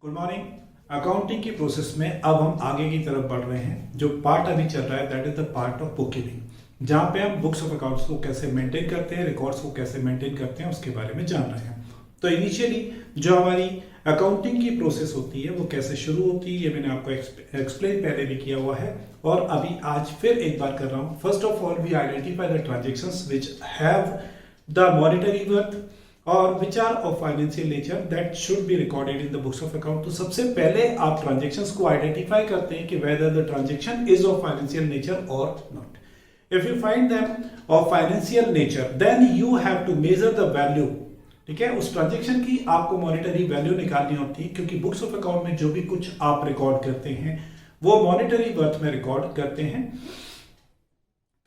Good morning. Accounting की process में अब हम आगे की तरफ बढ़ रहे हैं। जो पार्ट अभी चल रहा है that is the part of book keeping, जहां पे हम बुक्स ऑफ अकाउंट्स को कैसे मेंटेन करते हैं, रिकॉर्ड्स को कैसे मेंटेन करते हैं, उसके बारे में जान रहे हैं। तो इनिशियली जो हमारी अकाउंटिंग की प्रोसेस होती है वो कैसे शुरू होती है, ये मैंने आपको एक्सप्लेन पहले भी किया हुआ है और अभी आज फिर एक बार कर रहा हूं। First of all we identify the transactions which have the monetary worth और which are of financial nature that should be recorded in the books of account. तो सबसे पहले आप ट्रांजेक्शंस को आइडेंटिफाई करते हैं कि whether the transaction is of financial nature और not. If you find them of financial nature then you have to measure the value. ठीक है, उस ट्रांजेक्शन की आपको मॉनेटरी वैल्यू निकालनी होती है, क्योंकि बुक्स ऑफ अकाउंट में जो भी कुछ आप रिकॉर्ड करते हैं वो मॉनेटरी वर्थ में रिकॉर्ड करते हैं,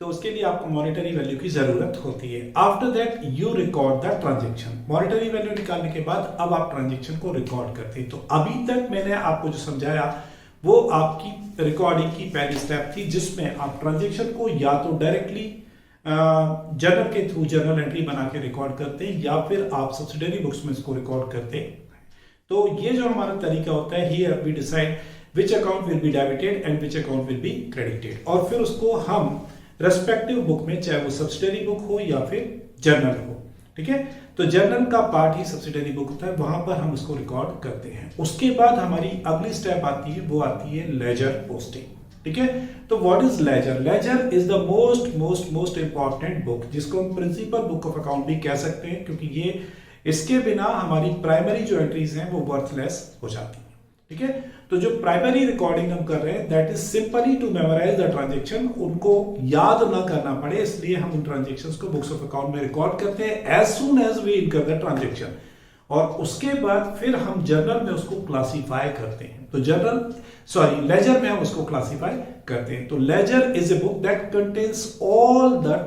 तो उसके लिए आपको मॉनेटरी वैल्यू की जरूरत होती है। After that you record the transaction. Monetary value निकालने के बाद अब आप ट्रांजेक्शन को रिकॉर्ड करते हैं। तो अभी तक मैंने आपको जो समझाया वो आपकी रिकॉर्डिंग की पहली स्टेप थी, जिसमें आप ट्रांजेक्शन को या तो डायरेक्टली जर्नल के थ्रू जर्नल एंट्री बना के रिकॉर्ड करते हैं या फिर आप सब्सिडरी बुक्स में इसको रिकॉर्ड करते हैं। तो ये जो हमारा तरीका होता है, here we decide which account will be debited and which account will be credited, और फिर उसको हम रेस्पेक्टिव बुक में, चाहे वो सब्सिडरी बुक हो या फिर जर्नल हो, ठीक है, तो जर्नल का पार्ट ही सब्सिडरी बुक होता है, वहां पर हम उसको रिकॉर्ड करते हैं। उसके बाद हमारी अगली स्टेप आती है, वो आती है लेजर पोस्टिंग। ठीक है, तो what is ledger? Ledger is the most important book, जिसको हम प्रिंसिपल बुक ऑफ अकाउंट भी कह सकते हैं, क्योंकि ये इसके बिना हमारी प्राइमरी जो एंट्रीज हैं वो वर्थलेस हो जाती हैं। ठीक है, तो जो प्राइमरी रिकॉर्डिंग हम कर रहे हैं that is simply to memorise the transaction, उनको याद ना करना पड़े, इसलिए हम उन ट्रांजेक्शंस को बुक्स ऑफ अकाउंट में रिकॉर्ड करते हैं एज सून एज वी इनकर द ट्रांजेक्शन, और उसके बाद फिर हम जर्नल में उसको क्लासिफाई करते हैं। तो लेजर में हम उसको क्लासिफाई करते हैं। तो ledger is a book that contains all the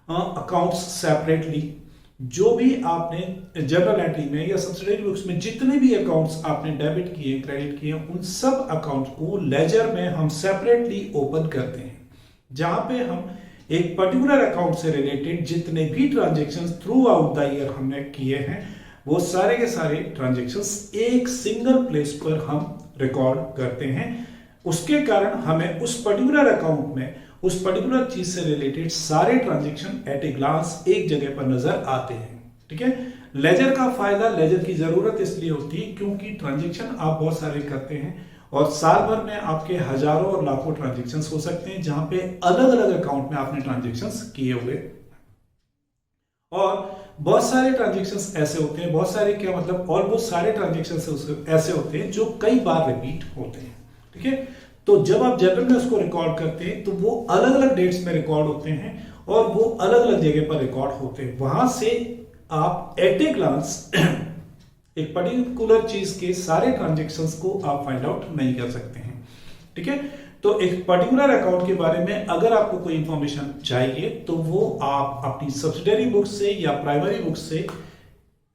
accounts separately. जो भी आपने जर्नल एंट्री में या सब्सिडरी बुक्स में जितने भी अकाउंट्स आपने डेबिट किए, क्रेडिट किए, उन सब अकाउंट को लेजर में हम सेपरेटली ओपन करते हैं, जहां पे हम एक पर्टिकुलर अकाउंट से रिलेटेड जितने भी transactions through out the year हमने किए हैं वो सारे के सारे ट्रांजेक्शंस एक सिंगल प्लेस पर हम रिकॉर्ड करते हैं। उसके कारण हमें उस पर्टिकुलर अकाउंट में उस पर्टिकुलर चीज से रिलेटेड सारे ट्रांजेक्शन एट ए ग्लांस एक जगह पर नजर आते हैं। ठीक है, लेजर का फायदा, लेजर की जरूरत इसलिए होती है क्योंकि ट्रांजेक्शन आप बहुत सारे करते हैं और साल भर में आपके हजारों और लाखों ट्रांजेक्शंस हो सकते हैं, जहां पे अलग अलग अकाउंट में आपने ट्रांजेक्शंस किए हुए, और बहुत सारे ट्रांजेक्शंस ऐसे होते हैं, बहुत सारे क्या मतलब ऑलमोस्ट सारे ट्रांजेक्शंस ऐसे होते हैं जो कई बार रिपीट होते हैं। ठीक है, तो जब आप जर्नल में उसको रिकॉर्ड करते हैं तो वो अलग अलग डेट्स में रिकॉर्ड होते हैं और वो अलग अलग जगह पर रिकॉर्ड होते हैं। वहां से आप एट ए ग्लांस एक पर्टिकुलर चीज के सारे ट्रांजेक्शंस को आप फाइंड आउट नहीं कर सकते हैं। ठीक है, तो एक पर्टिकुलर अकाउंट के बारे में अगर आपको कोई इंफॉर्मेशन चाहिए तो वो आप अपनी सब्सिडरी बुक से या प्राइमरी बुक से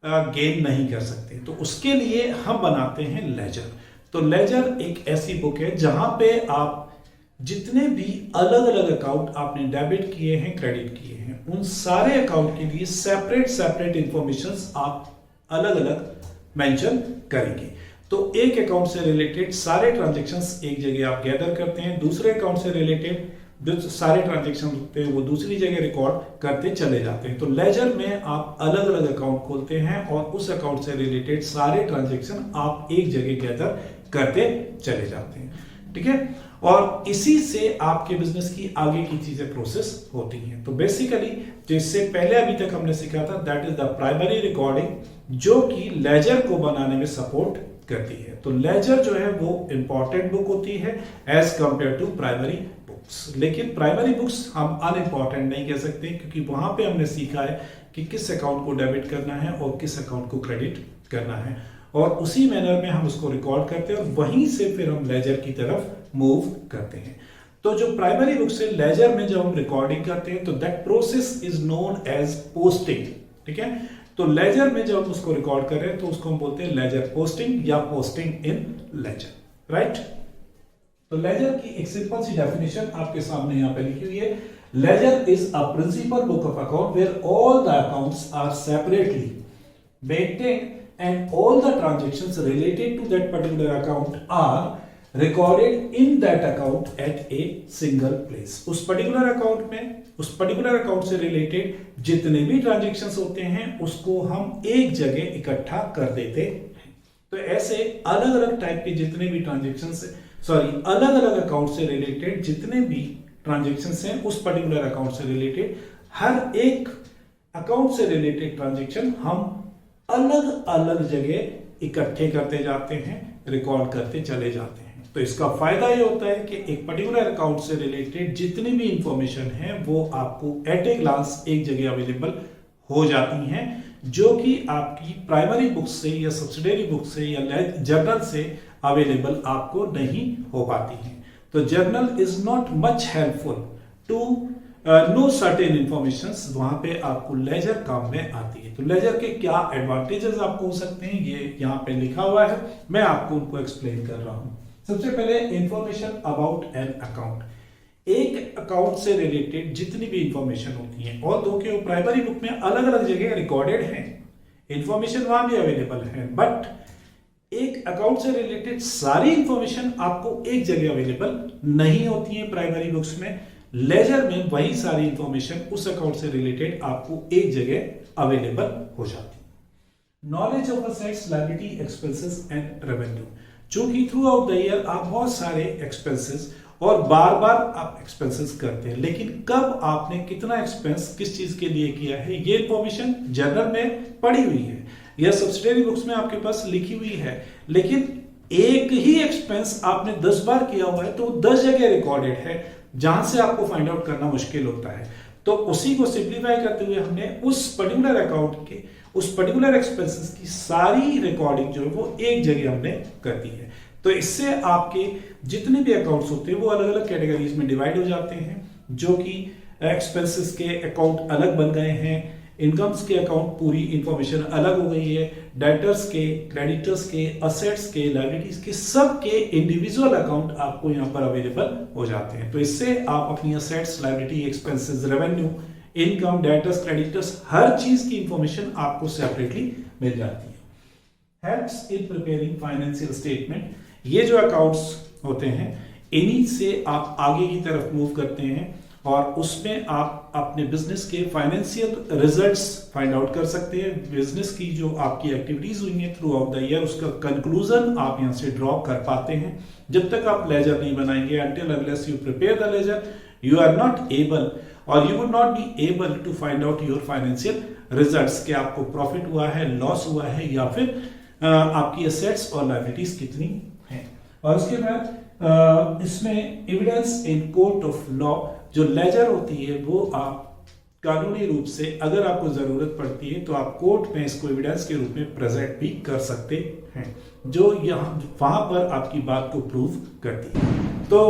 गेन नहीं कर सकते, तो उसके लिए हम बनाते हैं लेजर। तो लेजर एक ऐसी बुक है जहां पे आप जितने भी अलग अलग अकाउंट आपने डेबिट किए हैं, क्रेडिट किए हैं, उन सारे अकाउंट के लिए सेपरेट इंफॉर्मेशंस आप अलग अलग मेंशन करेंगे। तो एक अकाउंट से रिलेटेड सारे ट्रांजेक्शंस एक जगह आप गैदर करते हैं, दूसरे अकाउंट से रिलेटेड जो सारे ट्रांजेक्शन होते हैं वो दूसरी जगह रिकॉर्ड करते चले जाते हैं। तो लेजर में आप अलग अलग अकाउंट खोलते हैं और उस अकाउंट से रिलेटेड सारे ट्रांजेक्शन आप एक जगह गैदर करते चले जाते हैं। ठीक है, और इसी से आपके बिजनेस की आगे की चीजें प्रोसेस होती हैं। तो बेसिकली जिससे पहले अभी तक हमने सीखा था that is the primary recording, जो कि लेजर को बनाने में सपोर्ट करती है। तो लेजर जो है वो इंपॉर्टेंट बुक होती है as compare to primary books, लेकिन प्राइमरी बुक्स हम अनइंपॉर्टेंट नहीं कह सकते, क्योंकि वहां पे हमने सीखा है कि किस अकाउंट को डेबिट करना है और किस अकाउंट को क्रेडिट करना है, और उसी मैनर में हम उसको रिकॉर्ड करते हैं और वहीं से फिर हम लेजर की तरफ मूव करते हैं। तो जो प्राइमरी बुक से लेजर में जब हम रिकॉर्डिंग करते हैं तो that process is known as posting. ठीक है, तो लेजर में जब हम उसको रिकॉर्ड कर रहे हैं तो उसको हम बोलते हैं लेजर पोस्टिंग या पोस्टिंग इन लेजर, राइट। तो लेजर की एक सिंपल सी डेफिनेशन आपके सामने यहां पे लिखी हुई है। Ledger is a principal book of account where all the accounts are separately maintained and all the transactions related to that particular account are recorded in that account at a single place. उस particular account में, उस particular account से related जितने भी transactions होते हैं उसको हम एक जगह इकट्ठा कर देते हैं। तो ऐसे अलग अलग टाइप के जितने भी ट्रांजेक्शन्स, अलग अलग अकाउंट से रिलेटेड जितने भी ट्रांजेक्शन्स हैं उस पर्टिकुलर अकाउंट से रिलेटेड हर एक अकाउंट से रिलेटेड ट्रांजेक्शन हम अलग अलग जगह इकट्ठे करते जाते हैं, रिकॉर्ड करते चले जाते हैं। तो इसका फायदा ये होता है कि एक पर्टिकुलर अकाउंट से रिलेटेड जितनी भी इंफॉर्मेशन है वो आपको एट ए ग्लांस एक जगह अवेलेबल हो जाती हैं, जो कि आपकी प्राइमरी बुक से या सब्सिडियरी बुक से या जर्नल से अवेलेबल आपको नहीं हो पाती हैं। तो journal is not much helpful to know certain information, वहां पे आपको लेजर काम में आती है। तो लेजर के क्या एडवांटेजेस आपको हो सकते हैं ये यहाँ पे लिखा हुआ है, मैं आपको उनको एक्सप्लेन कर रहा हूं। सबसे पहले इंफॉर्मेशन अबाउट एन अकाउंट। एक अकाउंट से रिलेटेड जितनी भी इंफॉर्मेशन होती है और दो के प्राइमरी बुक में अलग अलग जगह रिकॉर्डेड है, इंफॉर्मेशन वहां भी अवेलेबल है, बट एक अकाउंट से रिलेटेड सारी इंफॉर्मेशन आपको एक जगह अवेलेबल नहीं होती है प्राइमरी बुक्स में। लेजर में वही सारी इंफॉर्मेशन उस अकाउंट से रिलेटेड आपको एक जगह अवेलेबल हो जाती है। Knowledge of assets, liability, expenses and revenue. चूंकि थ्रू आउट द ईयर आप बहुत सारे एक्सपेंसेस और बार बार आप एक्सपेंसेस करते हैं, लेकिन कब आपने कितना एक्सपेंस किस चीज के लिए किया है ये इंफॉर्मेशन जर्नल में पड़ी हुई है या सब्सिडियरी बुक्स में आपके पास लिखी हुई है, लेकिन एक ही एक्सपेंस आपने 10 बार किया हुआ है तो 10 जगह रिकॉर्डेड है जहां से आपको फाइंड आउट करना मुश्किल होता है। तो उसी को सिंप्लीफाई करते हुए हमने उस पर्टिकुलर अकाउंट के उस पर्टिकुलर एक्सपेंसेस की सारी रिकॉर्डिंग जो है वो एक जगह हमने कर दी है। तो इससे आपके जितने भी अकाउंट्स होते हैं वो अलग अलग कैटेगरीज में डिवाइड हो जाते हैं, जो कि एक्सपेंसेस के अकाउंट अलग बन गए हैं, इनकम्स के अकाउंट पूरी इंफॉर्मेशन अलग हो गई है, डेटर्स के, क्रेडिटर्स के, असेट्स के, लायबिलिटीज के, सब के इंडिविजुअल अकाउंट आपको यहाँ पर अवेलेबल हो जाते हैं। तो इससे आप अपनी assets, liability, expenses, revenue, income, debtors, creditors, हर चीज की इंफॉर्मेशन आपको सेपरेटली मिल जाती है। Helps in preparing financial statement. ये जो अकाउंट्स होते हैं इन्हीं से आप आगे की तरफ मूव करते हैं और उसमें आप अपने बिजनेस के फाइनेंशियल रिजल्ट्स फाइंड आउट कर सकते हैं। बिजनेस की जो आपकी एक्टिविटीज हुई हैं थ्रू आउट द ईयर उसका कंक्लूजन आप यहां से ड्रॉ कर पाते हैं। जब तक आप लेजर नहीं बनाएंगे, until unless you prepare the ledger, you are not able or you would not be able to find out your financial results कि आपको प्रॉफिट हुआ है, लॉस हुआ है या फिर आपकी एसेट्स और लायबिलिटीज कितनी हैं। और उसके बाद इसमें evidence in court of law, जो लेजर होती है वो आप कानूनी रूप से अगर आपको जरूरत पड़ती है तो आप कोर्ट में इसको एविडेंस के रूप में प्रेजेंट भी कर सकते हैं, जो यहाँ वहां पर आपकी बात को प्रूव करती है। तो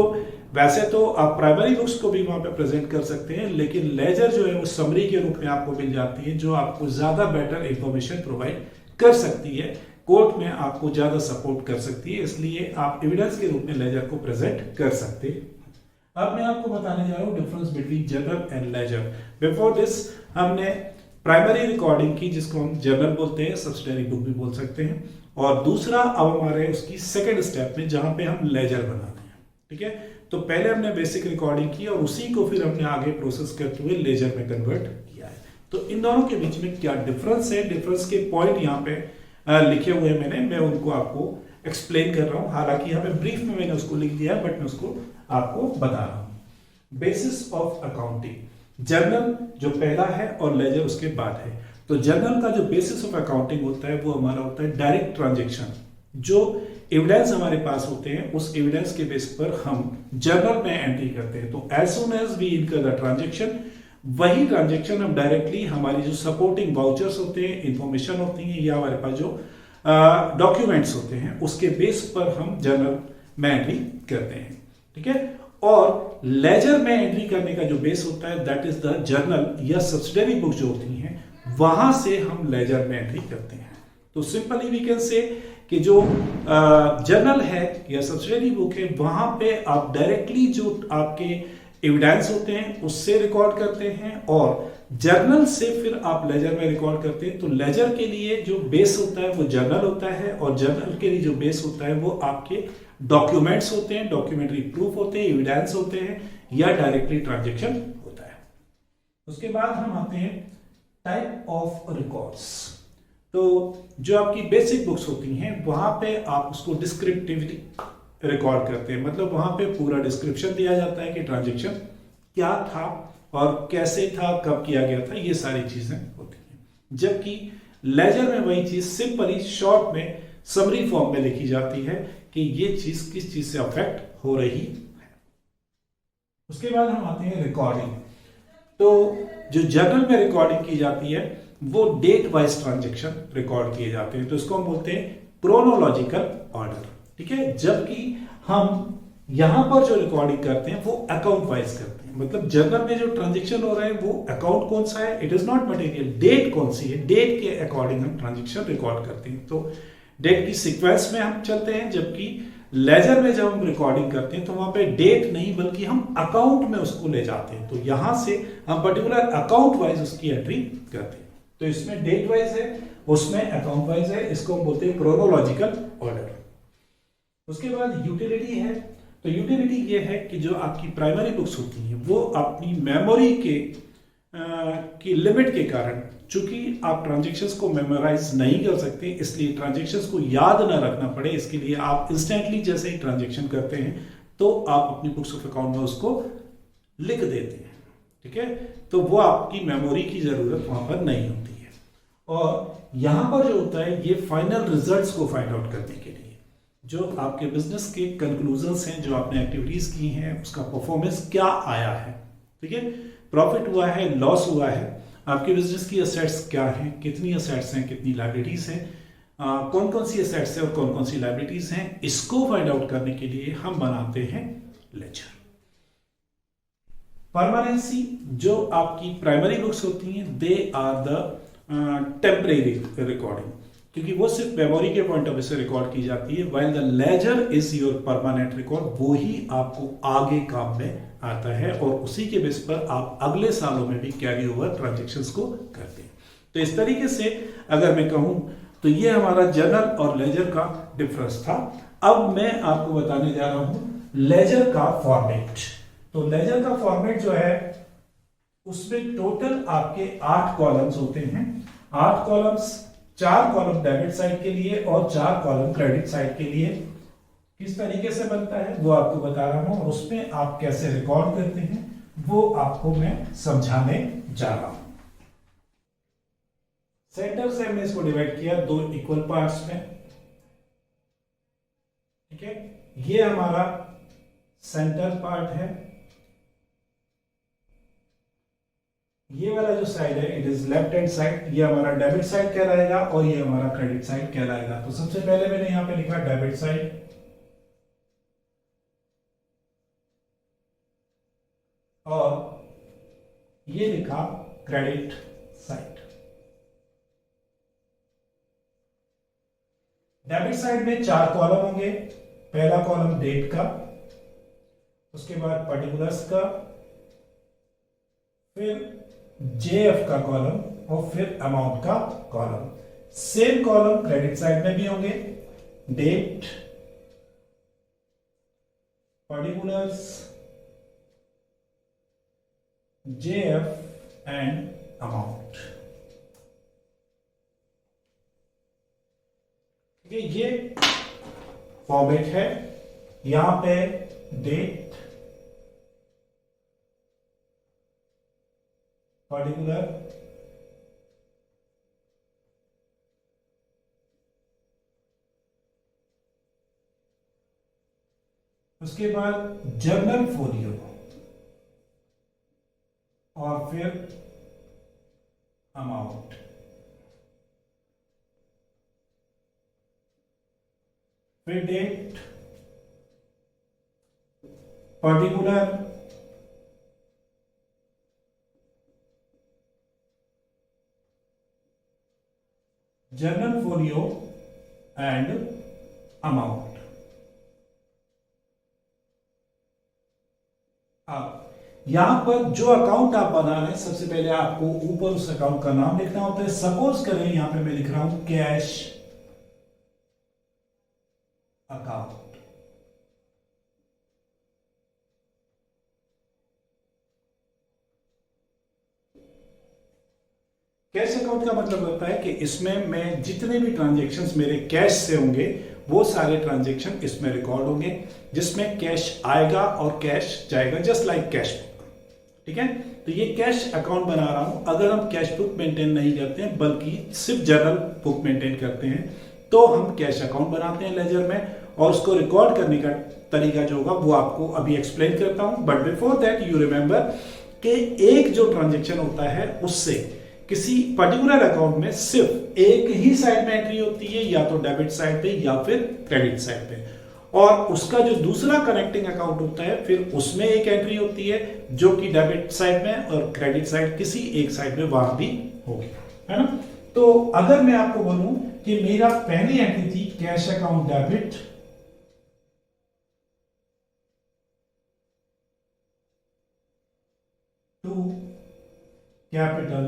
वैसे तो आप प्राइमरी बुक्स को भी वहां पे प्रेजेंट कर सकते हैं, लेकिन लेजर जो है वो समरी के रूप में आपको मिल जाती है, जो आपको ज्यादा बेटर इंफॉर्मेशन प्रोवाइड कर सकती है, कोर्ट में आपको ज्यादा सपोर्ट कर सकती है, इसलिए आप एविडेंस के रूप में लेजर को प्रेजेंट कर सकते हैं। अब मैं आपको बताने जा रहा हूं difference between journal and ledger. Before this हमने प्राइमरी रिकॉर्डिंग की, जिसको हम जर्नल बोलते हैं, सब्सिडियरी बुक भी बोल सकते हैं, और दूसरा अब हमारे उसकी सेकंड स्टेप में जहां पे हम लेजर बनाते हैं। ठीक है, तो पहले हमने बेसिक रिकॉर्डिंग की और उसी को फिर हमने आगे प्रोसेस करते हुए लेजर में कन्वर्ट किया है। तो इन दोनों के बीच में क्या डिफरेंस है, डिफरेंस के पॉइंट यहाँ पे लिखे हुए मैंने, मैं उनको आपको एक्सप्लेन कर रहा हूं। हालांकि यहाँ पे ब्रीफ में मैंने उसको लिख दिया है, बट मैं उसको आपको बता रहा हूं। बेसिस ऑफ अकाउंटिंग, जर्नल जो पहला है और लेजर उसके बाद है। तो जर्नल का जो बेसिस ऑफ अकाउंटिंग होता है वो हमारा होता है डायरेक्ट ट्रांजैक्शन। जो एविडेंस हमारे पास होते हैं उस एविडेंस के बेस पर हम जर्नल में एंट्री करते हैं। तो एज सून एज वी इनकर द ट्रांजैक्शन, वही ट्रांजैक्शन हम डायरेक्टली हमारी जो सपोर्टिंग वाउचर्स होते हैं, इंफॉर्मेशन होती है, या हमारे पास जो डॉक्यूमेंट्स होते हैं उसके बेस पर हम जर्नल में एंट्री करते हैं। ठीक है, और लेजर में एंट्री करने का जो बेस होता है दैट इज द जर्नल या सब्सिडियरी बुक जो होती हैं, वहां से हम लेजर में एंट्री करते हैं। तो सिंपली वी कैन से कि जो जर्नल है या सब्सिडियरी बुक है वहां पे आप डायरेक्टली जो आपके एविडेंस होते हैं उससे रिकॉर्ड करते हैं, और जर्नल से फिर आप लेजर में रिकॉर्ड करते हैं। तो लेजर के लिए जो बेस होता है वो जर्नल होता है, और जर्नल के लिए जो बेस होता है वो आपके डॉक्यूमेंट्स होते हैं, डॉक्यूमेंट्री प्रूफ होते हैं, एविडेंस होते हैं, या डायरेक्टली ट्रांजेक्शन होता है। उसके बाद हम आते हैं टाइप ऑफ रिकॉर्ड्स। तो जो आपकी बेसिक बुक्स होती हैं वहां पे आप उसको डिस्क्रिप्टिवली रिकॉर्ड करते हैं, मतलब वहां पे पूरा डिस्क्रिप्शन दिया जाता है कि ट्रांजेक्शन क्या था और कैसे था, कब किया गया था, ये सारी चीजें होती हैं। जबकि लेजर में वही चीज सिंपली शॉर्ट में समरी फॉर्म में लिखी जाती है कि ये चीज किस चीज से अफेक्ट हो रही है। उसके बाद हम आते हैं रिकॉर्डिंग। तो जो जर्नल में रिकॉर्डिंग की जाती है वो डेट वाइज ट्रांजेक्शन रिकॉर्ड किए जाते हैं, तो इसको हम बोलते हैं क्रोनोलॉजिकल ऑर्डर, ठीक है। जबकि हम यहां पर जो रिकॉर्डिंग करते हैं वो अकाउंट वाइज करते हैं, मतलब जर्नल में जो ट्रांजेक्शन हो रहा है वो अकाउंट कौन सा है, it is not material, date कौन सी है, डेट के अकॉर्डिंग हम ट्रांजेक्शन रिकॉर्ड करते हैं। तो डेट की सीक्वेंस में हम चलते हैं, जबकि लेजर में जब हम रिकॉर्डिंग करते हैं तो वहां पे डेट नहीं बल्कि हम अकाउंट में उसको ले जाते हैं। तो यहां से हम पर्टिकुलर अकाउंट वाइज उसकी एंट्री करते हैं। तो इसमें डेट वाइज है, उसमें अकाउंट वाइज है, इसको हम बोलते हैं क्रोनोलॉजिकल ऑर्डर। उसके बाद यूटिलिटी है। तो यूटिलिटी ये है कि जो आपकी प्राइमरी बुक्स होती हैं वो अपनी मेमोरी की लिमिट के कारण, चूंकि आप ट्रांजेक्शन्स को मेमोराइज नहीं कर सकते, इसलिए ट्रांजेक्शन्स को याद ना रखना पड़े, इसके लिए आप इंस्टेंटली जैसे ही ट्रांजेक्शन करते हैं तो आप अपनी बुक्स ऑफ अकाउंट में उसको लिख देते हैं, ठीक है। तो वो आपकी मेमोरी की जरूरत वहां पर नहीं होती है। और यहां पर जो होता है ये फाइनल रिजल्ट्स को फाइंड आउट करने के लिए, जो आपके बिजनेस के कंक्लूजन्स हैं, जो आपने एक्टिविटीज की हैं, उसका परफॉर्मेंस क्या आया है, ठीक है, प्रॉफिट हुआ है, लॉस हुआ है, आपके बिजनेस की असेट्स क्या हैं, कितनी असेट्स हैं, कितनी लायबिलिटीज हैं, कौन कौन सी असेट्स हैं और कौन कौन सी लायबिलिटीज हैं, इसको फाइंड आउट करने के लिए हम बनाते हैं लेजर। परमानेंसी, जो आपकी प्राइमरी बुक्स होती हैं they are the temporary recording, क्योंकि वो सिर्फ मेमोरी के पॉइंट ऑफ व्यू से रिकॉर्ड की जाती है, while the ledger is your permanent record, वो ही आपको आगे काम में आता है और उसी के बेस पर आप अगले सालों में भी कैरी ओवर ट्रांजेक्शंस को करते हैं। तो इस तरीके से अगर मैं कहूं तो ये हमारा जर्नल और लेजर का डिफरेंस था। अब मैं आपको बताने जा रहा हूं लेजर का फॉर्मेट। तो लेजर का फॉर्मेट जो है उसमें टोटल आपके 8 कॉलम्स होते हैं। 8 कॉलम्स, 4 कॉलम डेबिट साइड के लिए और 4 कॉलम क्रेडिट साइड के लिए। किस तरीके से बनता है वो आपको बता रहा हूं, और उसमें आप कैसे रिकॉर्ड करते हैं वो आपको मैं समझाने जा रहा हूं। सेंटर से हमने इसको डिवाइड किया 2 इक्वल पार्ट्स में, ठीक है। ये हमारा सेंटर पार्ट है, ये वाला जो साइड है it is left hand side, ये हमारा डेबिट साइड कहलाएगा और ये हमारा क्रेडिट साइड कहलाएगा। तो सबसे पहले मैंने यहां पे लिखा डेबिट साइड, और ये लिखा क्रेडिट साइड। डेबिट साइड में 4 कॉलम होंगे। पहला कॉलम डेट का, उसके बाद पर्टिकुलर्स का, फिर जेएफ का कॉलम और फिर अमाउंट का column. Same column credit side में भी होंगे, date, particulars, JF and amount. ये फॉर्मेट है। यहां पे डेट, पर्टिकुलर, उसके बाद जर्नल फोलियो और फिर अमाउंट। फिर date, particular, journal folio and amount. अब यहां पर जो अकाउंट आप बना रहे हैं सबसे पहले आपको ऊपर उस अकाउंट का नाम लिखना होता है। सपोज करें यहां पे मैं लिख रहा हूं कैश अकाउंट। कैश अकाउंट का मतलब होता है कि इसमें मैं जितने भी ट्रांजैक्शंस मेरे कैश से होंगे वो सारे ट्रांजैक्शन इसमें रिकॉर्ड होंगे, जिसमें कैश आएगा और कैश जाएगा, जस्ट लाइक कैश बुक। ठीक है, तो ये कैश अकाउंट बना रहा हूं। अगर हम कैश बुक मेंटेन नहीं करते हैं बल्कि सिर्फ जनरल बुक मेंटेन करते हैं तो हम कैश अकाउंट बनाते हैं लेजर में, और उसको रिकॉर्ड करने का तरीका जो होगा वो आपको अभी एक्सप्लेन करता हूं। But before that you remember कि एक जो ट्रांजेक्शन होता है उससे किसी पर्टिकुलर अकाउंट में सिर्फ एक ही साइड में एंट्री होती है, या तो डेबिट साइड पे या फिर क्रेडिट साइड पे, और उसका जो दूसरा कनेक्टिंग अकाउंट होता है फिर उसमें एक एंट्री होती है जो कि डेबिट साइड में और क्रेडिट साइड किसी एक साइड में वहां भी होगी, है ना। तो अगर मैं आपको बोलूं कि मेरा पहली एंट्री थी cash account debit to capital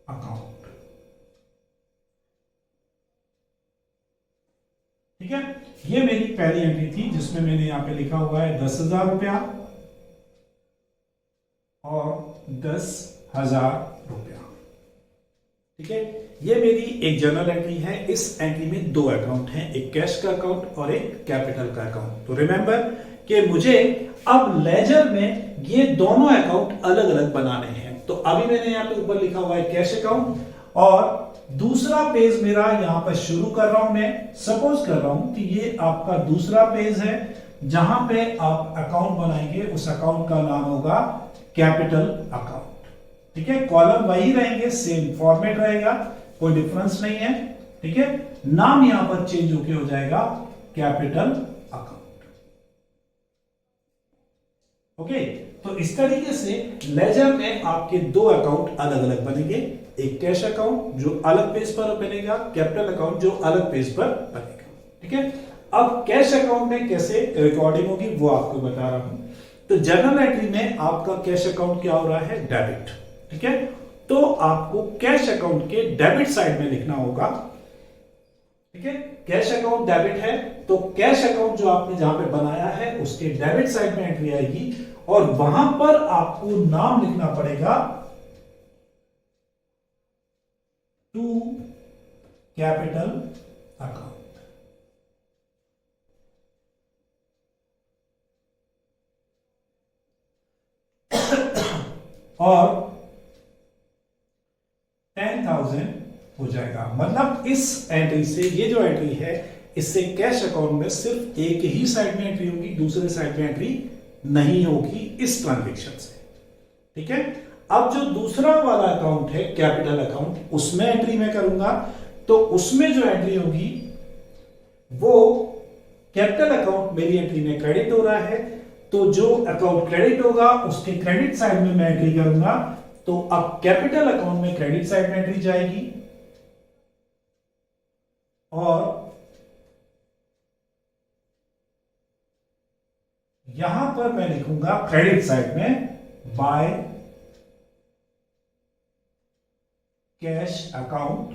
account, ठीक है, ये मेरी पहली एंट्री थी जिसमें मैंने यहां पे लिखा हुआ है 10,000 रुपया और 10,000 रुपया। ठीक है, ये मेरी एक जनरल एंट्री है। इस एंट्री में दो अकाउंट हैं, एक कैश का अकाउंट और एक कैपिटल का अकाउंट। तो रिमेंबर कि मुझे अब लेजर में ये दोनों अकाउंट अलग अलग बनाने हैं। तो अभी मैंने यहां पे ऊपर लिखा हुआ है कैश अकाउंट, और दूसरा पेज मेरा यहां पर शुरू कर रहा हूं मैं। सपोज कर रहा हूं कि ये आपका दूसरा पेज है जहां पे आप अकाउंट बनाएंगे, उस अकाउंट का नाम होगा कैपिटल अकाउंट। ठीक है, कॉलम वही रहेंगे, सेम फॉर्मेट रहेगा, कोई डिफरेंस नहीं है। ठीक है, नाम यहां पर चेंज होके हो जाएगा कैपिटल अकाउंट। ओके, तो इस तरीके से लेजर में आपके दो अकाउंट अलग अलग बनेंगे, एक कैश अकाउंट जो अलग पेज पर बनेगा, कैपिटल अकाउंट जो अलग पेज पर बनेगा। ठीक है, अब कैश अकाउंट में कैसे रिकॉर्डिंग होगी वो आपको बता रहा हूं। तो जनरल एंट्री में आपका कैश अकाउंट क्या हो रहा है, डेबिट। ठीक है, तो आपको कैश अकाउंट के डेबिट साइड में लिखना होगा। ठीक है, कैश अकाउंट डेबिट है तो कैश अकाउंट जो आपने जहां पे बनाया है उसके डेबिट साइड में एंट्री आएगी, और वहां पर आपको नाम लिखना पड़ेगा टू कैपिटल अकाउंट। और 10,000 हो जाएगा। मतलब इस एंट्री से, ये जो एंट्री है इससे कैश अकाउंट में सिर्फ एक ही साइड में एंट्री होगी, दूसरे साइड में एंट्री नहीं होगी इस ट्रांजेक्शन से। ठीक है, अब जो दूसरा वाला अकाउंट है कैपिटल अकाउंट, उसमें एंट्री मैं करूंगा, तो उसमें जो एंट्री होगी वो कैपिटल अकाउंट मेरी एंट्री में क्रेडिट हो रहा है, तो जो अकाउंट क्रेडिट होगा उसके क्रेडिट साइड में मैं एंट्री करूंगा। तो अब कैपिटल अकाउंट में क्रेडिट साइड में एंट्री जाएगी, और यहां पर मैं लिखूंगा क्रेडिट साइड में बाय कैश अकाउंट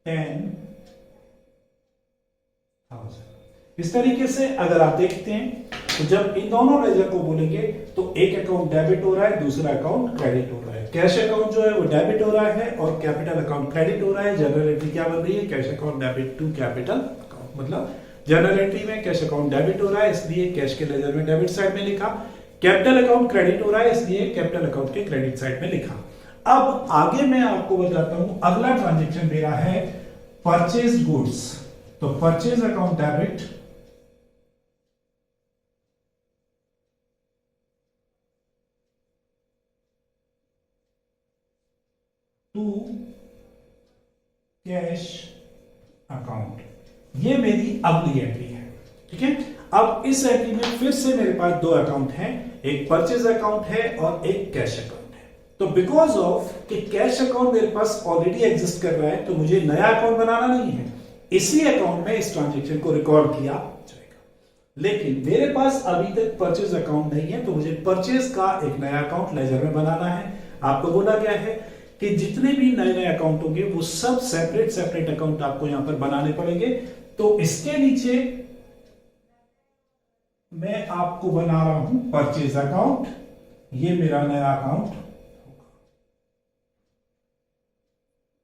10,000। इस तरीके से अगर आप देखते हैं तो जब इन दोनों लेजर को बोलेंगे तो एक अकाउंट डेबिट हो रहा है, दूसरा अकाउंट क्रेडिट हो रहा है। कैश अकाउंट जो है वो डेबिट हो रहा है और कैपिटल अकाउंट क्रेडिट हो रहा है। जनरल एंट्री क्या बन रही है, cash account debit to capital account. मतलब जनरल एंट्री में कैश अकाउंट डेबिट हो रहा है इसलिए कैश के लेजर में डेबिट साइड में लिखा, कैपिटल अकाउंट क्रेडिट हो रहा है इसलिए कैपिटल अकाउंट के क्रेडिट साइड में लिखा। अब आगे मैं आपको बताता हूं, अगला ट्रांजेक्शन मेरा है परचेज गुड्स। तो purchase account debit to cash account, ये मेरी अगली एंट्री है। ठीक है, अब इस एंट्री में फिर से मेरे पास दो अकाउंट हैं, एक परचेज अकाउंट है और एक कैश अकाउंट है। तो बिकॉज ऑफ कि कैश अकाउंट मेरे पास ऑलरेडी एग्जिस्ट कर रहा है तो मुझे नया अकाउंट बनाना नहीं है, इसी अकाउंट में इस ट्रांजेक्शन को रिकॉर्ड किया जाएगा। लेकिन मेरे पास अभी तक परचेज अकाउंट नहीं है, तो मुझे परचेज का एक नया अकाउंट लेजर में बनाना है। आपको बोला गया है कि जितने भी नए नए अकाउंट होंगे वो सब सेपरेट सेपरेट अकाउंट आपको यहां पर बनाने पड़ेंगे। तो इसके नीचे मैं आपको बना रहा हूं परचेज अकाउंट, ये मेरा नया अकाउंट,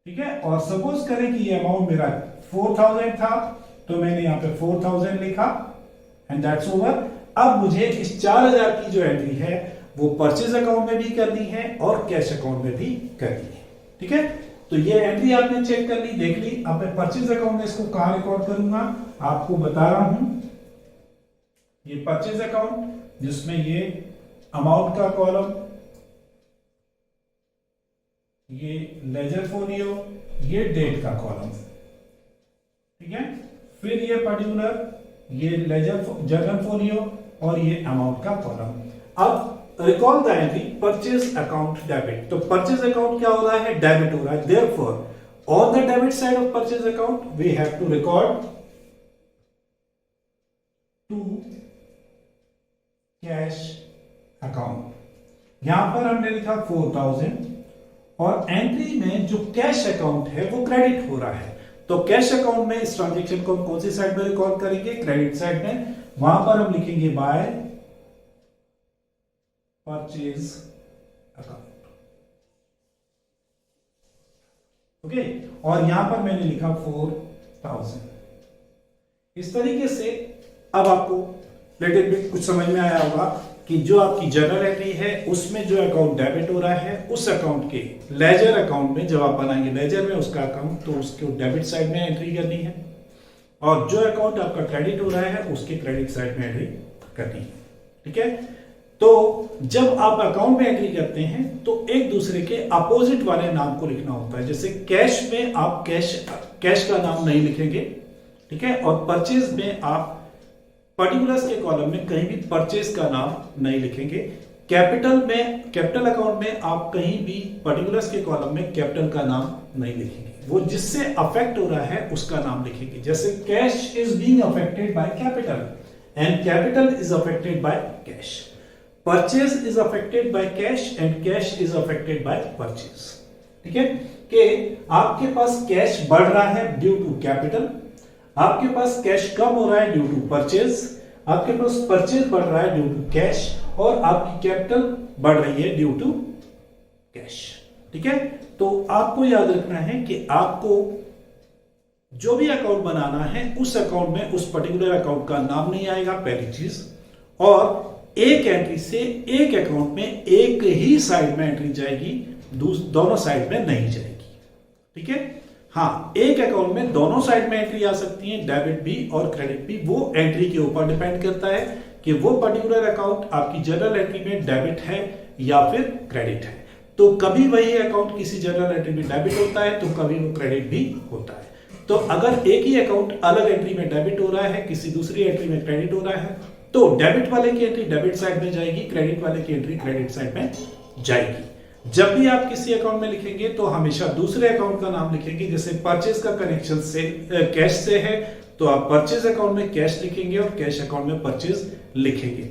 ठीक है। और सपोज करें कि ये अमाउंट मेरा 4000 था, तो मैंने यहां पे 4000 लिखा एंड दैट्स ओवर। अब मुझे इस 4000 की जो एंट्री है वो परचेज अकाउंट में भी करनी है और कैश अकाउंट में भी करनी है, ठीक है। तो ये एंट्री आपने चेक कर ली, देख ली। अब मैं परचेज अकाउंट में इसको कहां रिकॉर्ड करूंगा, आपको बता रहा हूं। ये परचेज अकाउंट जिसमें ये अमाउंट का कॉलम, ये लेजर फोलियो, ये डेट का कॉलम, ठीक है। फिर ये पर्टिकुलर, ये लेजर जर्नल फोलियो और ये अमाउंट का कॉलम। अब recall the entry purchase account debit. तो परचेज अकाउंट क्या हो रहा है, डेबिट हो रहा है। Therefore on the debit side of purchase account we have to record to cash account. यहां पर हमने लिखा 4000 और एंट्री में जो कैश अकाउंट है वो क्रेडिट हो रहा है। तो कैश अकाउंट में इस ट्रांजेक्शन को हम कौन सी साइड में रिकॉर्ड करेंगे, क्रेडिट साइड में। वहां पर हम लिखेंगे बाय परचेज अकाउंट, ओके। और यहां पर मैंने लिखा 4000। इस तरीके से अब आपको लिटिल बिट कुछ समझ में आया होगा कि जो आपकी जर्नल एंट्री है उसमें जो अकाउंट डेबिट हो रहा है, उस अकाउंट के लेजर अकाउंट में जब आप बनाएंगे लेजर में उसका अकाउंट, तो उसके डेबिट साइड में एंट्री करनी है। और जो अकाउंट आपका क्रेडिट हो रहा है उसके क्रेडिट साइड में एंट्री करनी है, ठीक है। तो जब आप अकाउंट में एंट्री करते हैं तो एक दूसरे के अपोजिट वाले नाम को लिखना होता है। जैसे कैश में आप कैश का नाम नहीं लिखेंगे, ठीक है। और परचेज में आप पर्टिकुलर्स के कॉलम में कहीं भी परचेज का नाम नहीं लिखेंगे। कैपिटल अकाउंट में आप कहीं भी पर्टिकुलर्स के कॉलम में कैपिटल का नाम नहीं लिखेंगे, वो जिससे अफेक्ट हो रहा है उसका नाम लिखेंगे। जैसे cash is being affected by capital and capital is affected by cash. Purchase is affected by cash and cash is affected by purchase, ठीक है। कि आपके पास कैश बढ़ रहा है ड्यू टू कैपिटल, आपके पास कैश कम हो रहा है ड्यू टू परचेज, आपके पास परचेज बढ़ रहा है ड्यू टू कैश, और आपकी कैपिटल बढ़ रही है ड्यू टू कैश, ठीक है। तो आपको याद रखना है कि आपको जो भी अकाउंट बनाना है उस अकाउंट में उस पर्टिकुलर अकाउंट का नाम नहीं आएगा, पहली चीज। और एक एंट्री से एक अकाउंट में एक ही साइड में एंट्री जाएगी, दोनों साइड में नहीं जाएगी, ठीक है। हाँ, एक अकाउंट में दोनों साइड में एंट्री आ सकती है, डेबिट भी और क्रेडिट भी। वो एंट्री के ऊपर डिपेंड करता है कि वो पर्टिकुलर अकाउंट आपकी जनरल एंट्री में डेबिट है या फिर क्रेडिट है। तो कभी वही अकाउंट किसी जनरल एंट्री में डेबिट होता है तो कभी वो क्रेडिट भी होता है। तो अगर एक ही अकाउंट अलग एंट्री में डेबिट हो रहा है, किसी दूसरी एंट्री में क्रेडिट हो रहा है, तो डेबिट वाले की एंट्री डेबिट साइड में जाएगी, क्रेडिट वाले की एंट्री क्रेडिट साइड में जाएगी। जब भी आप किसी अकाउंट में लिखेंगे तो हमेशा दूसरे अकाउंट का नाम लिखेंगे। जैसे परचेज का कनेक्शन से कैश से है तो आप परचेज अकाउंट में कैश लिखेंगे और कैश अकाउंट में परचेज लिखेंगे,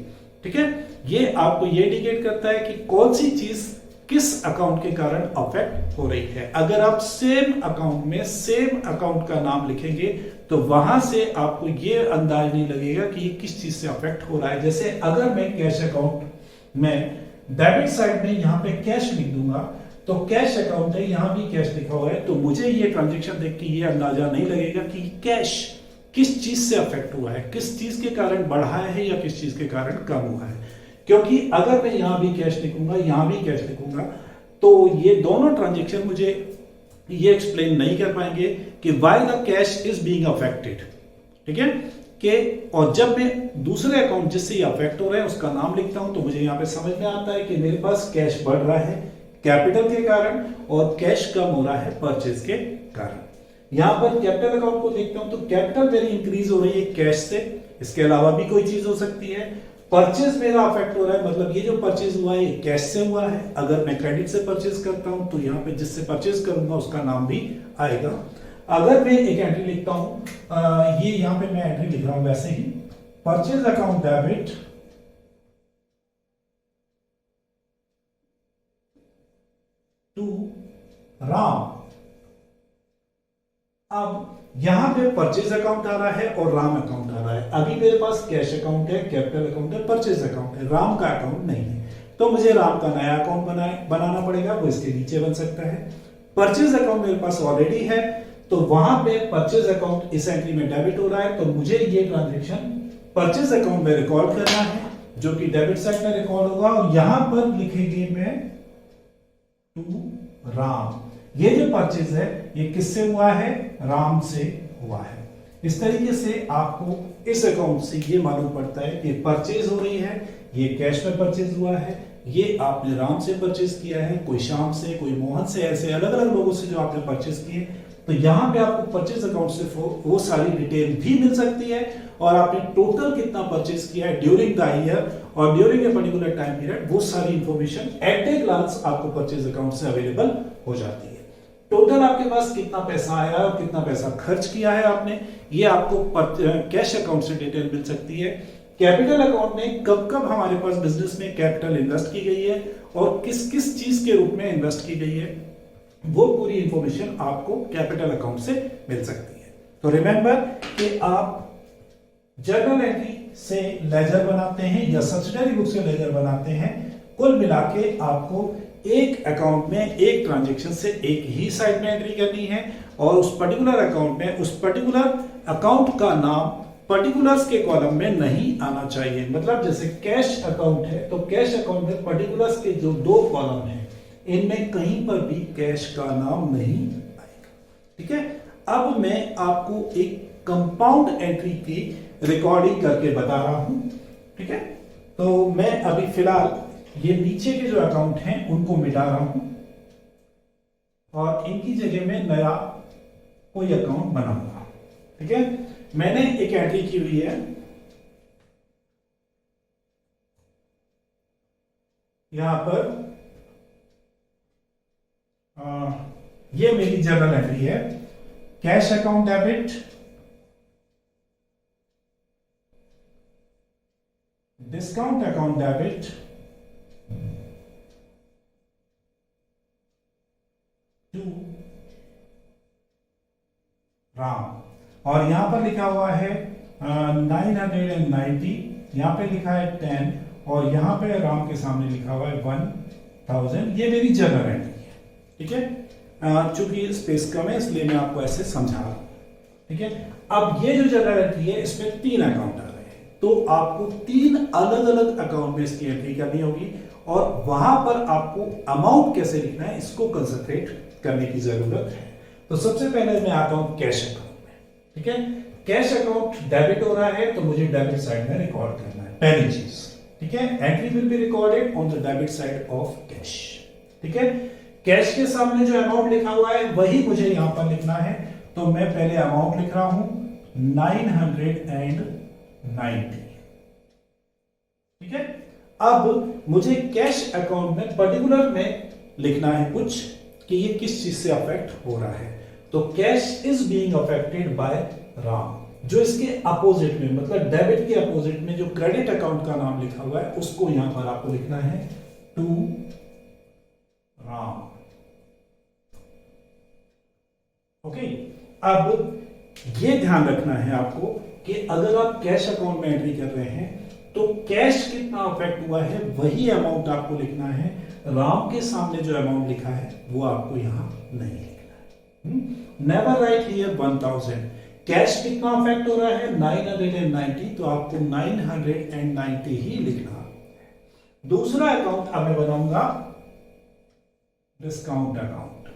ठीक है। ये आपको ये इंडिकेट करता है कि कौन सी चीज किस अकाउंट के कारण अफेक्ट हो रही है। अगर आप सेम अकाउंट में सेम अकाउंट का नाम लिखेंगे तो वहां से आपको ये अंदाज नहीं लगेगा कि ये किस चीज से अफेक्ट हो रहा है। जैसे अगर मैं कैश अकाउंट में डेबिट साइड में यहां पे कैश लिख दूंगा तो कैश अकाउंट है, यहां भी कैश लिखा हुआ है, तो मुझे ये ट्रांजैक्शन देख के ये अंदाजा नहीं लगेगा कि कैश किस चीज से अफेक्ट हुआ है, किस चीज के कारण बढ़ा है या किस चीज के कारण कम हुआ है। क्योंकि अगर मैं यहां भी कैश लिखूंगा, यहां भी कैश लिखूंगा, तो ये दोनों ट्रांजैक्शन मुझे ये एक्सप्लेन नहीं कर पाएंगे कि why the cash is being affected, ठीक है। कि और जब मैं दूसरे अकाउंट जिससे ये अफेक्ट हो रहा है उसका नाम लिखता हूं तो मुझे यहां पे समझ में आता है कि मेरे पास कैश बढ़ रहा है कैपिटल के कारण और कैश कम हो रहा है परचेज के कारण। यहां पर कैपिटल अकाउंट को देखता हूं तो कैपिटल मेरी इंक्रीज हो रही है कैश से, इसके अलावा भी कोई चीज हो सकती है। परचेज मेरा अफेक्ट हो रहा है, मतलब ये जो परचेज हुआ है ये कैश से हुआ है। अगर मैं क्रेडिट से परचेज करता हूं तो यहाँ पे जिससे परचेज करूंगा उसका नाम भी आएगा। अगर मैं एक एंट्री लिखता हूं, ये यहाँ पे मैं एंट्री लिख रहा हूं वैसे ही, purchase account debit to Ram. अब यहां पे परचेज अकाउंट आ रहा है और राम अकाउंट आ रहा है। अभी मेरे पास कैश अकाउंट है, कैपिटल अकाउंट है, परचेज अकाउंट है, राम का अकाउंट नहीं है। तो मुझे राम का नया अकाउंट बनाना पड़ेगा, वो इसके नीचे बन सकता है। परचेज अकाउंट मेरे पास ऑलरेडी है, तो वहां पे परचेज अकाउंट इस एंट्री में डेबिट हो रहा है, तो मुझे ये ट्रांजेक्शन परचेज अकाउंट में रिकॉर्ड करना है, जो कि डेबिट साइड में रिकॉर्ड होगा। और यहां पर लिखेंगे मैं टू राम। ये जो परचेज है ये किससे हुआ है? राम से हुआ है। इस तरीके से आपको इस अकाउंट से ये मालूम पड़ता है कि परचेज हो रही है, ये कैश में परचेज हुआ है, ये आपने राम से परचेज किया है, कोई श्याम से, कोई मोहन से, ऐसे अलग अलग लोगों से जो आपने परचेज किए। तो यहां पे आपको परचेज अकाउंट से वो सारी डिटेल भी मिल सकती है, और आपने टोटल कितना परचेज किया है ड्यूरिंग द ईयर और during a particular time period, वो सारी इंफॉर्मेशन एट ए ग्लांस आपको परचेज अकाउंट से अवेलेबल हो जाती है। टोटल आपके पास कितना पैसा आया और कितना पैसा खर्च किया है आपने, ये आपको कैश अकाउंट से डिटेल मिल सकती है। कैपिटल अकाउंट में कब कब हमारे पास बिजनेस में कैपिटल इन्वेस्ट की गई है और किस किस चीज के रूप में इन्वेस्ट की गई है, वो पूरी इंफॉर्मेशन आपको कैपिटल अकाउंट से मिल सकती है। तो रिमेंबर कि आप जर्नल एंट्री से लेजर बनाते हैं या सब्सिडरी बुक से लेजर बनाते हैं, कुल मिला के आपको एक अकाउंट में एक ट्रांजैक्शन से एक ही साइड में एंट्री करनी है, और उस पर्टिकुलर अकाउंट में उस पर्टिकुलर अकाउंट का नाम पर्टिकुलर्स के कॉलम में नहीं आना चाहिए। मतलब जैसे कैश अकाउंट है, तो कैश अकाउंट में पर्टिकुलर्स के जो दो कॉलम हैं, इनमें कहीं पर भी कैश का नाम नहीं आएगा। ठीक है, अब मैं आपको एक कंपाउंड एंट्री की रिकॉर्डिंग करके बता रहा हूं। ठीक है, तो मैं अभी फिलहाल ये नीचे के जो अकाउंट हैं उनको मिटा रहा हूं और इनकी जगह में नया कोई अकाउंट बनाऊंगा। ठीक है, मैंने एक एंट्री की हुई है, यहां पर ये मेरी जर्नल एंट्री है, cash account debit, discount account debit, to Ram. और यहां पर लिखा हुआ है 990, यहां पे लिखा है 10, और यहां पे राम के सामने लिखा हुआ है 1000। ये मेरी जर्नल एंट्री है। ठीक है, चूंकि स्पेस कम है इसलिए मैं आपको ऐसे समझा रहा हूं। ठीक है, अब ये जो जर्नल एंट्री है इसमें 3 अकाउंट आ रहे हैं, तो आपको 3 अलग अलग अकाउंट में इसकी एंट्री करनी होगी, और वहां पर आपको अमाउंट कैसे लिखना है इसको कंसंट्रेट करने की जरूरत है। तो सबसे पहले मैं आता हूं कैश अकाउंट में। ठीक है, कैश अकाउंट डेबिट हो रहा है, तो मुझे डेबिट साइड में रिकॉर्ड करना है पहली चीज। ठीक है, entry will be recorded on the debit side of cash. ठीक है, कैश के सामने जो अमाउंट लिखा हुआ है वही मुझे यहां पर लिखना है, तो मैं पहले अमाउंट लिख रहा हूं 990। ठीक है, अब मुझे कैश अकाउंट में पर्टिकुलर में लिखना है कुछ कि ये किस चीज से अफेक्ट हो रहा है। तो cash is being affected by Ram, जो इसके अपोजिट में, मतलब डेबिट के अपोजिट में जो क्रेडिट अकाउंट का नाम लिखा हुआ है उसको यहां पर आपको लिखना है टू राम। ओके, अब ये ध्यान रखना है आपको कि अगर आप कैश अकाउंट में एंट्री कर रहे हैं तो कैश कितना अफेक्ट हुआ है वही अमाउंट आपको लिखना है। राम के सामने जो अमाउंट लिखा है वो आपको यहां नहीं लिखना है। Never write here 1000। कैश कितना अफेक्ट हो रहा है 990, तो आपको 990 ही लिखना है। दूसरा अकाउंट अब मैं बनाऊंगा डिस्काउंट अकाउंट।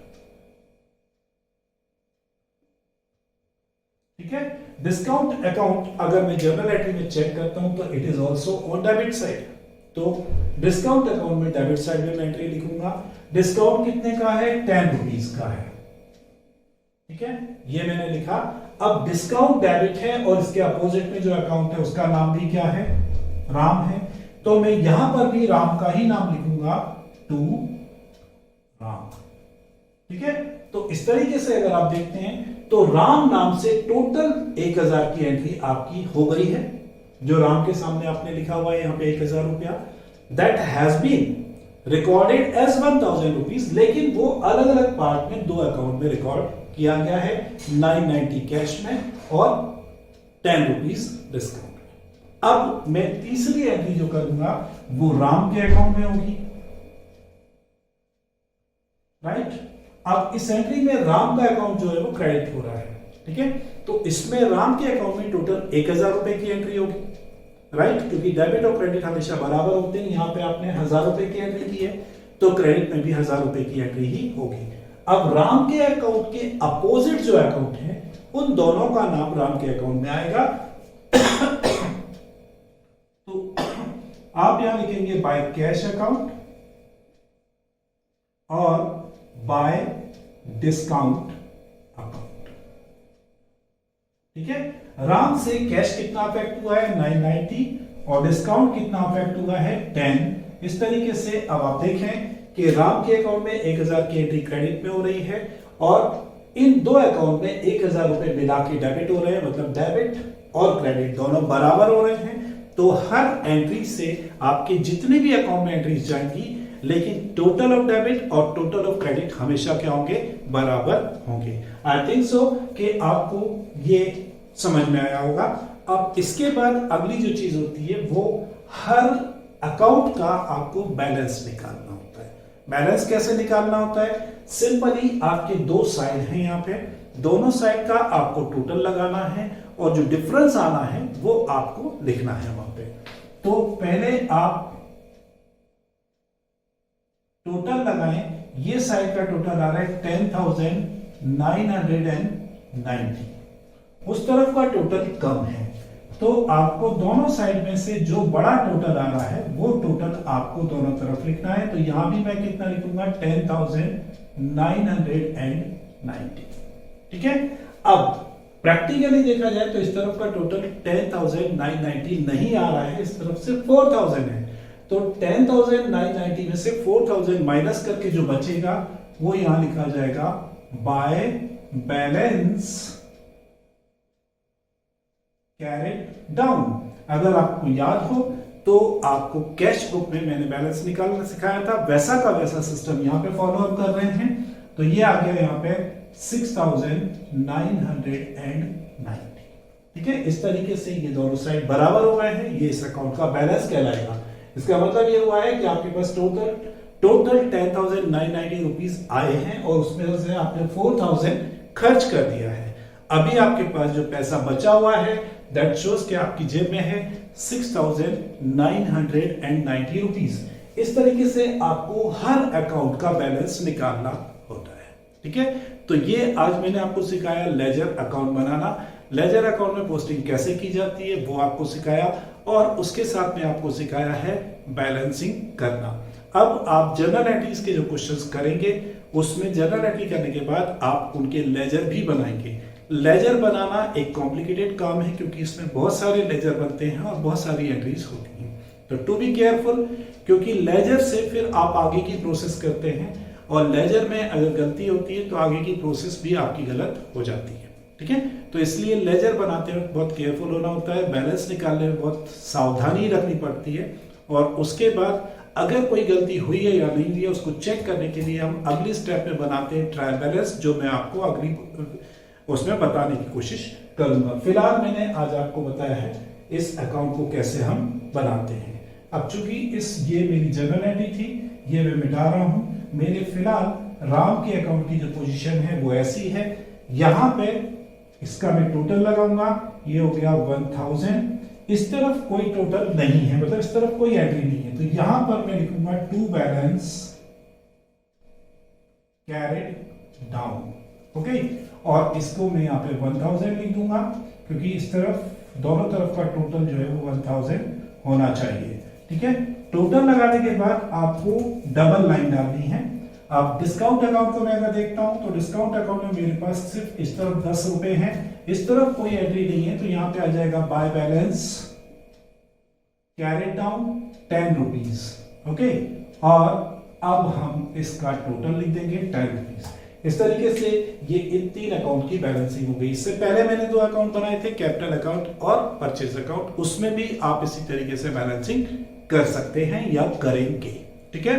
ठीक है, डिस्काउंट अकाउंट अगर मैं जर्नल एंट्री में चेक करता हूं तो it is also on debit side, तो डिस्काउंट अकाउंट में डेबिट साइड में मैं एंट्री लिखूंगा। डिस्काउंट कितने का है 10 रुपीज का है। ठीक है, ये मैंने लिखा। अब डिस्काउंट डेबिट है और इसके अपोजिट में जो अकाउंट है उसका नाम भी क्या है, राम है, तो मैं यहां पर भी राम का ही नाम लिखूंगा टू राम। ठीक है, तो इस तरीके से अगर आप देखते हैं तो राम नाम से टोटल 1000 की एंट्री आपकी हो गई है। जो राम के सामने आपने लिखा हुआ है यहाँ पे 1000 रुपया, that has been recorded as 1000 rupees, लेकिन वो अलग अलग पार्ट में दो अकाउंट में रिकॉर्ड किया गया है, 990 कैश में और 10 रुपीज डिस्काउंट। अब मैं तीसरी एंट्री जो करूंगा वो राम के अकाउंट में होगी, राइट। अब इस एंट्री में राम का अकाउंट जो है वो क्रेडिट हो रहा है, ठीक है। तो इसमें राम के अकाउंट में टोटल 1000 रुपए की एंट्री होगी, राइट, क्योंकि डेबिट और क्रेडिट हमेशा बराबर होते हैं। यहाँ पे आपने 1000 रुपए की एंट्री की है तो क्रेडिट में भी 1000 रुपए की एंट्री ही होगी। अब राम के अकाउंट के अपोजिट जो अकाउंट है उन दोनों का नाम राम के अकाउंट में आएगा। तो आप यहां लिखेंगे बाय कैश अकाउंट और बाय डिस्काउंट अकाउंट, ठीक है। राम से कैश कितना अफेक्ट हुआ है 990 और डिस्काउंट कितना अफेक्ट हुआ है 10। इस तरीके से अब आप देखें कि राम के अकाउंट में 1000 की एंट्री क्रेडिट में हो रही है और इन दो अकाउंट में 1000 रुपए मिला के डेबिट हो रहे हैं, मतलब डेबिट और क्रेडिट दोनों बराबर हो रहे हैं। तो हर एंट्री से आपके जितने भी अकाउंट में एंट्रीज जाएंगी, लेकिन टोटल ऑफ डेबिट और टोटल ऑफ क्रेडिट हमेशा क्या होंगे, बराबर होंगे। आई थिंक सो कि आपको ये समझ में आया होगा। अब इसके बाद अगली जो चीज होती है वो हर अकाउंट का आपको बैलेंस निकालना होता है। बैलेंस कैसे निकालना होता है, सिंपली आपके दो साइड हैं, यहाँ पे दोनों साइड का आपको टोटल लगाना है और जो डिफरेंस आना है वो आपको लिखना है वहां पे। तो पहले आप टोटल लगाएं, ये साइड का टोटल आ रहा है 10,990, उस तरफ का टोटल कम है, तो आपको दोनों साइड में से जो बड़ा टोटल आ रहा है वो टोटल आपको दोनों तरफ लिखना है। तो यहां भी मैं कितना लिखूंगा 10,990, ठीक है। अब प्रैक्टिकली देखा जाए तो इस तरफ का टोटल 10,990 नहीं आ रहा है, इस तरफ से 4,000 है। तो 10,990 में से 4,000 माइनस करके जो बचेगा वो यहां लिखा जाएगा बाय बैलेंस कैरेट डाउन। अगर आपको याद हो तो आपको कैश बुक में मैंने बैलेंस निकालना सिखाया था, वैसा का वैसा सिस्टम यहां पे फॉलो अप कर रहे हैं। तो ये आ गया यहां पे 6,990, ठीक है। इस तरीके से ये दोनों साइड बराबर हो गए हैं, ये इस अकाउंट का बैलेंस कहलाएगा। इसका मतलब ये हुआ है कि आपके पास टोटल 10,990 रुपीज आए हैं और उसमें से आपने 4,000 खर्च कर दिया है। अभी आपके पास जो पैसा बचा हुआ है दैट शोज कि आपकी जेब में है 6,990 रुपीज। इस तरीके से आपको हर अकाउंट का बैलेंस निकालना होता है, ठीक है। तो ये आज मैंने आपको सिखाया लेजर अकाउंट बनाना, लेजर अकाउंट में पोस्टिंग कैसे की जाती है वो आपको सिखाया, और उसके साथ में आपको सिखाया है बैलेंसिंग करना। अब आप जर्नल एंट्रीज के जो क्वेश्चंस करेंगे उसमें जर्नल एंट्री करने के बाद आप उनके लेजर भी बनाएंगे। लेजर बनाना एक कॉम्प्लिकेटेड काम है क्योंकि इसमें बहुत सारे लेजर बनते हैं और बहुत सारी एंट्रीज होती हैं। तो टू बी केयरफुल, क्योंकि लेजर से फिर आप आगे की प्रोसेस करते हैं और लेजर में अगर गलती होती है तो आगे की प्रोसेस भी आपकी गलत हो जाती है, ठीक है। तो इसलिए लेजर बनाते वक्त बहुत केयरफुल होना होता है, बैलेंस निकालने में बहुत सावधानी रखनी पड़ती है, और उसके बाद अगर कोई गलती हुई है या नहीं हुई है उसको चेक करने के लिए हम अगली स्टेप में बनाते हैं ट्रायल बैलेंस, जो मैं आपको अगली उसमें बताने की कोशिश करूंगा। फिलहाल मैंने आज आपको बताया है इस अकाउंट को कैसे हम बनाते हैं। अब चूंकि ये मेरी जर्नल एंट्री थी, ये मैं मिटा रहा हूं। मेरे फिलहाल राम के अकाउंट की जो पोजीशन है वो ऐसी है, यहां पे इसका मैं टोटल लगाऊंगा, ये हो गया 1000। इस तरफ कोई टोटल नहीं है, मतलब इस तरफ कोई एंट्री नहीं है, तो यहां पर मैं लिखूंगा to balance carried down, okay. और इसको मैं यहाँ पे 1000 लिख दूंगा क्योंकि इस तरफ दोनों तरफ का टोटल जो है वो 1000 होना चाहिए, ठीक है। टोटल लगाने के बाद आपको डबल लाइन डालनी है। अब डिस्काउंट अकाउंट को मैं अगर देखता हूं तो डिस्काउंट अकाउंट में मेरे पास सिर्फ इस तरफ 10 रुपए हैं, इस तरफ कोई एंट्री नहीं है, तो यहां पे आ जाएगा by balance carried down 10 rupees, okay. और अब हम इसका टोटल लिख देंगे 10 रुपीज। इस तरीके से ये इन 3 अकाउंट की बैलेंसिंग हो गई। इससे पहले मैंने 2 अकाउंट बनाए थे, कैपिटल अकाउंट और परचेज अकाउंट, उसमें भी आप इसी तरीके से बैलेंसिंग कर सकते हैं या करेंगे। ठीक है।